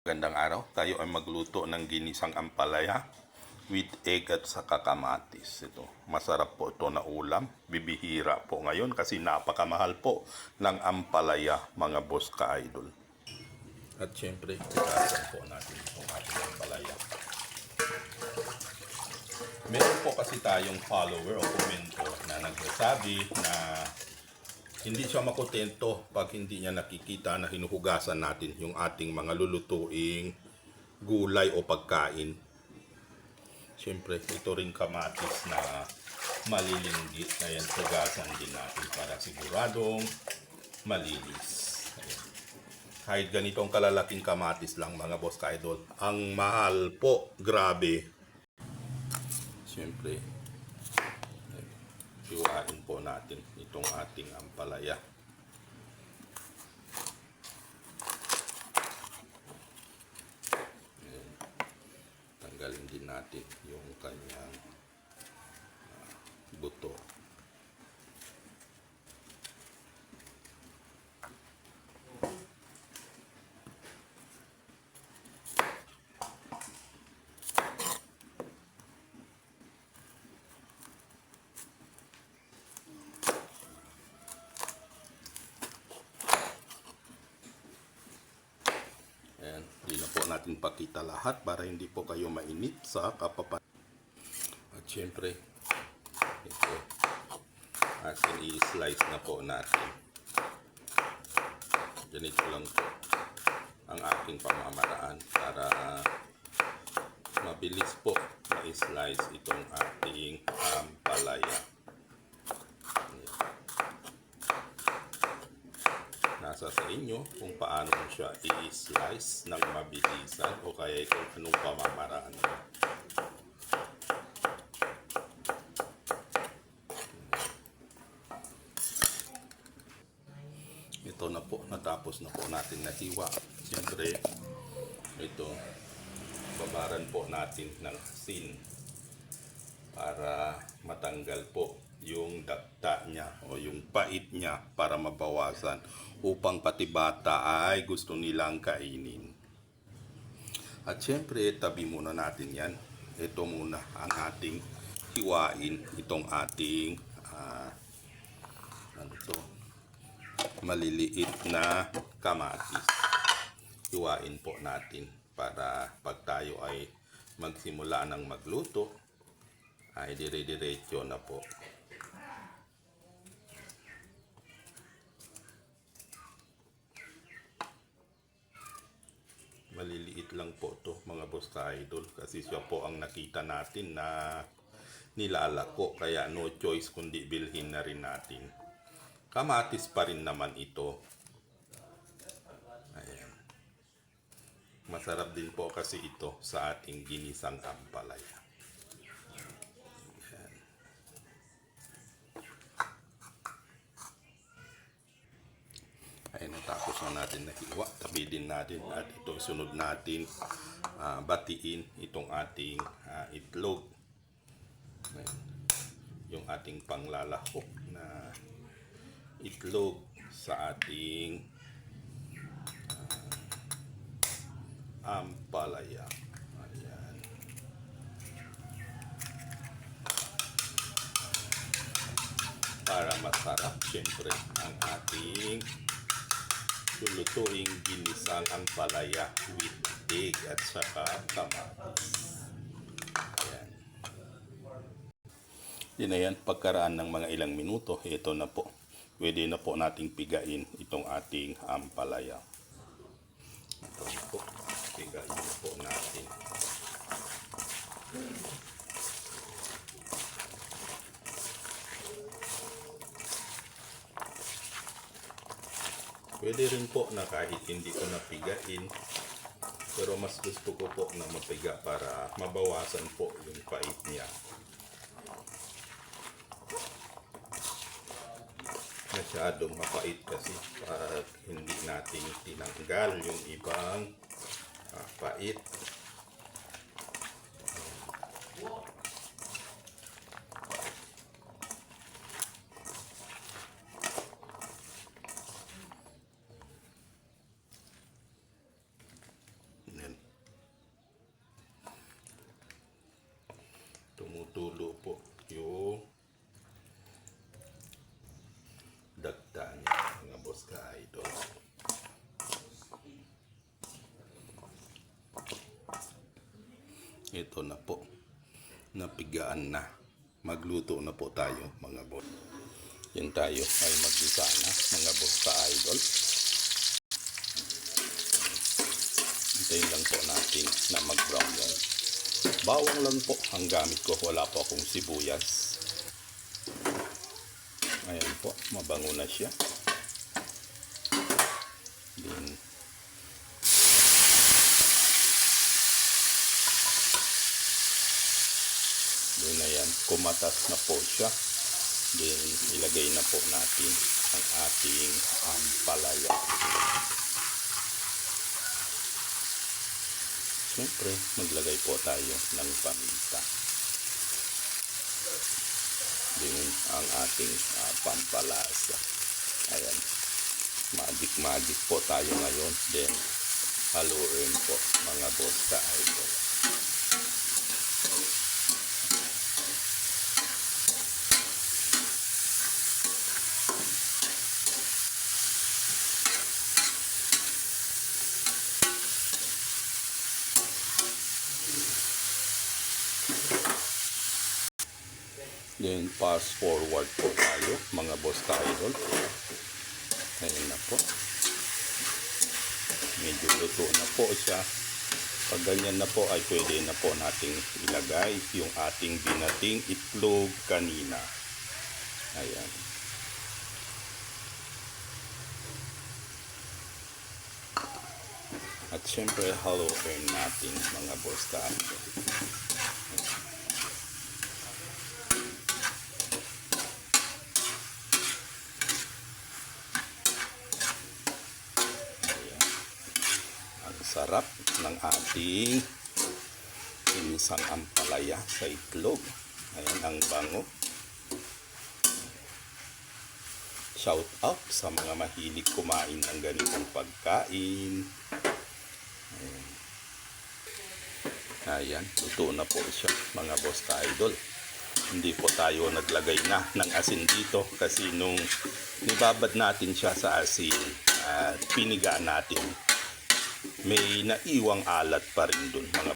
Gandang araw, tayo ay magluto ng ginisang ampalaya with egg at saka kamatis. Ito, masarap po ito na ulam. Bibihira po ngayon kasi napakamahal po ng ampalaya, mga boss ka-idol. At syempre, tikasan po natin itong ating ampalaya. Meron po kasi tayong follower o komento na nagsasabi na hindi siya makontento pag hindi niya nakikita na hinuhugasan natin yung ating mga lulutuing gulay o pagkain. Siyempre, ito rin kamatis na malilinggit. Ayan, hugasan din natin para siguradong malinis. Ayan. Kahit ganitong kalalaking kamatis lang, mga boss ka-idol, ang mahal po, grabe. Siyempre, iwain po natin itong ating ampalaya. Ayan. Tanggalin din natin yung kanyang buto. Hindi na po natin pakita lahat para hindi po kayo mainip sa kapapan. At syempre, ito, ating i-slice na po natin. Ganito lang po ang aking pamamaraan para mabilis po ma-slice itong ating ampalaya. Nasa sa inyo kung paano siya i-slice ng mabilisan o kaya kung anong pamamaraan mo. Ito na po, natapos na po natin nahiwa. Siyempre, ito, babaran po natin ng asin para matanggal po yung dagta niya o yung pait niya para mabawasan upang pati bata ay gusto nilang kainin. At syempre, tabi muna natin yan. Ito muna ang ating hiwain, itong ating maliliit na kamatis. Hiwain po natin para pag tayo ay magsimula ng magluto ay dire-diretso na po. Maliliit lang po to, mga boss ka-idol, kasi siya po ang nakita natin na nilalako, kaya no choice kundi bilhin na rin natin. Kamatis pa rin naman ito. Ayan. Masarap din po kasi ito sa ating ginisang ampalaya. Ay, natapos na natin na hiwa, tabi din natin at ito sunod natin batiin itong ating itlog. Ayan. Yung ating panglalahok na itlog sa ating ampalaya. Ayan. Para masarap, syempre, ang ating lulutuing ginisang ampalaya with egg at saka kamatis. Ayan. Yun na yan, pagkaraan ng mga ilang minuto, ito na po. Pwede na po nating pigain itong ating ampalaya. Ito na po, pigain po natin. Pwede rin po na kahit hindi ko napigain, pero mas gusto ko po na mapiga para mabawasan po yung pait niya. Masyadong mapait kasi pag hindi natin tinanggal yung ibang pait. kumukulo po yung dagta niya, mga boss ka-idol. Ito na po, napigaan na. Magluto na po tayo, mga boss. Yan tayo ay maggisa na, mga boss ka-idol. Hintayin lang po natin na mag-brown yan. Bawang lang po ang gamit ko, wala po akong sibuyas. Ayan po, mabango na siya. Then, ayan, kumatas na po siya. Then, ilagay na po natin ang ating ampalaya. Siyempre, maglagay po tayo ng paminta. Then, ang ating pampalasa. Ayan. Magic po tayo ngayon. Then, haluin po, mga boss ka-idol. Then, fast forward po tayo, mga boss ka-idol. Ayan na po. Medyo luto na po siya. Pag ganyan na po, ay pwede na po nating ilagay yung ating binating itlog kanina. Ayan. At syempre, haluin natin, mga boss ka-idol. Sarap ng ating inisang ampalaya sa itlog. Ayan ang bango. Shout out sa mga mahilig kumain ng ganitong pagkain. Ayan, luto na po siya, mga boss ka-idol. Hindi po tayo naglagay na ng asin dito kasi nung nibabad natin siya sa asin at pinigaan natin, may naiwang alat pa rin dun, mga